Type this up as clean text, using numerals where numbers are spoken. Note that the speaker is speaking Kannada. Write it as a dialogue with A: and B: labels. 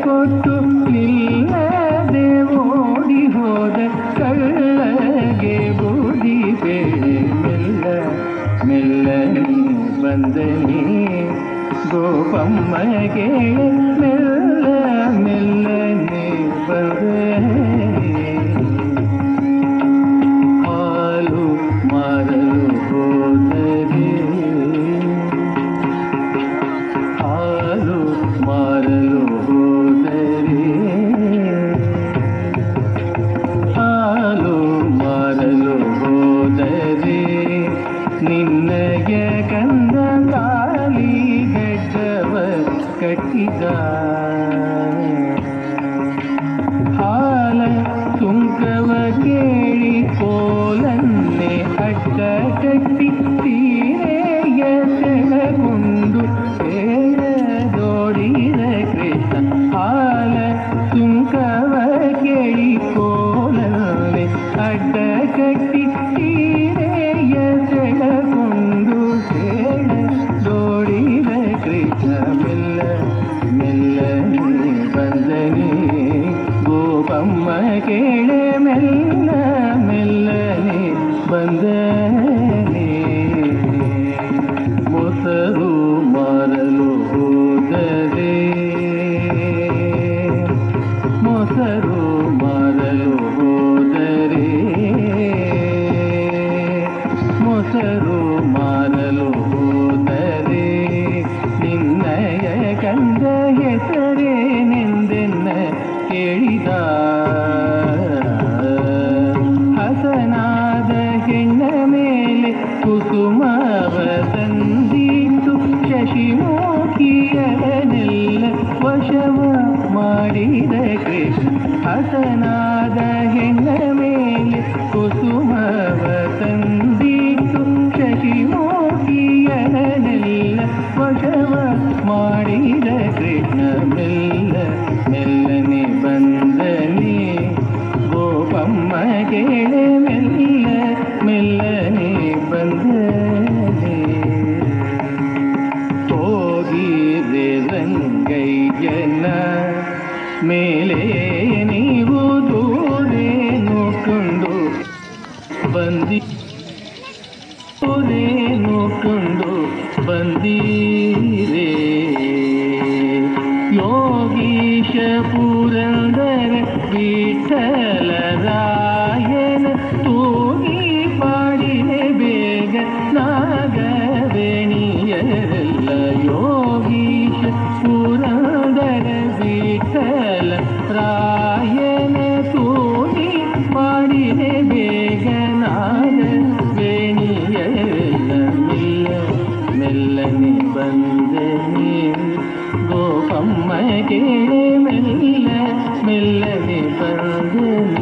A: ಕೊಟ್ಟು ನಿಲ್ಲದೆ ಓಡಿ ಹೋದ ಕಳ್ಳಗೆ ಬೂದಿ ಬೇಳೆ ಮೆಲ್ಲ ಮೆಲ್ಲನೆ ಬಂದನಿ ಗೋಪಮ್ಮಗೆ ಮೆಲ್ಲ ಮೆಲ್ಲನೆ ಬಂದನಿ ಹಾಲು ಮಾರಲು ಹೋದರೆ ಹಾಲು ಮಾರಲು ಹೋದರೆ ಹಾಲು ಮಾರಲು ಹೋದರೆ ನಿನ್ನಯ ಕಂದ ಕಾಲಿ ಗಡ್ಡವ ಕಟ್ಟಿದ ಹಾಲ ಸುಂಕವ ಕೇಳಿ ಕೋಲನ್ನೆ ಅಡ್ಡ ಕಟ್ಟಿ ತೀರೆಯ ಸೆಳಗೊಂಡು ಹೇಳದೋಡಿದ ಕೃಷ್ಣ ಹಾಲ ಸುಂಕವ ಕೇಳಿ ಕೋಲನ್ನೆ ಅಡ್ಡ ಕಟ್ಟಿ ತೀರೆಯ ಸೆಳಗೊಂಡು ಹೇಳದೋಡಿದ ಕೃಷ್ಣ ಮೆಲ್ಲ ಮೆಲ್ಲನೆ ಬಂದನಿ ಗೋಪಮ್ಮ ಕೇಳೆ ಮೆಲ್ಲ ಮೆಲ್ಲನೆ ಬಂದನೆ ಮೊಸರು ಮಾರಲು ಹೋದರೆ ಮೊಸರು ಮಾರಲು ಹೋದರೆ ಮೊಸರು ಮಾರಲು ಹೋದರೆ ನಿನ್ನಯ ಕಂದ ಹೆಸರೇನೆಂದೆನ್ನ ಕೇಳಿದ ಹಸನಾದ ಹೆಣ್ಣ ಮೇಲೆ ಕುಸುಮವ ತಂದಿಟ್ಟು ಶಶಿಮುಖಿಯರನ್ನೆಲ್ಲ ವಶವ ಮಾಡಿದ ಕೃಷ್ಣ ಹಸನಾದ ಹೆಣ್ಣ ಮೇಲೆ ಕುಸುಮವ ತಂದಿಟ್ಟು ಶಶಿಮುಖಿಯರನ್ನೆಲ್ಲ ವಶವ ಮಾಡಿದ ಕೃಷ್ಣ ಮೆಲ್ಲ ಮೆಲ್ಲನೆ ಬಂದನೆ ಗೋಪಮ್ಮ ಕೇಳೆ ಮೆಲ್ಲ ಮೆಲ್ಲನೆ ಬಂದನೆ ಹೋಗಿರೆ ರಂಗಯ್ಯನ ಮೇಲೆ ನೀವು ದೂರೇ ನೋಕೊಂಡು ದೂರೇ ನೋಕೊಂಡು ಬಂದೀರೇ ಯೋಗೀಶ ಪುರಂದರ ವಿಠಲರಾಯನ ತೂಗಿ ಪಾಡಿನೆ ಬೇಗ ನಾಗವೇಣಿಯರೆಲ್ಲ ಯೋಗೀಶ ಪುರಂದರ ವಿಠಲ ರಾಯನ ತೂಗಿ ಪಾಡಿನೆ ಬೇಗ ನಾಗವೇಣಿಯರೆಲ್ಲ ಮೆಲ್ಲ ಮೆಲ್ಲನೆ ಬಂದನೆ ಗೋಪಮ್ಮ ಕೇಳೆ ಮೆಲ್ಲ ಮೆಲ್ಲನೆ ಬಂದನೆ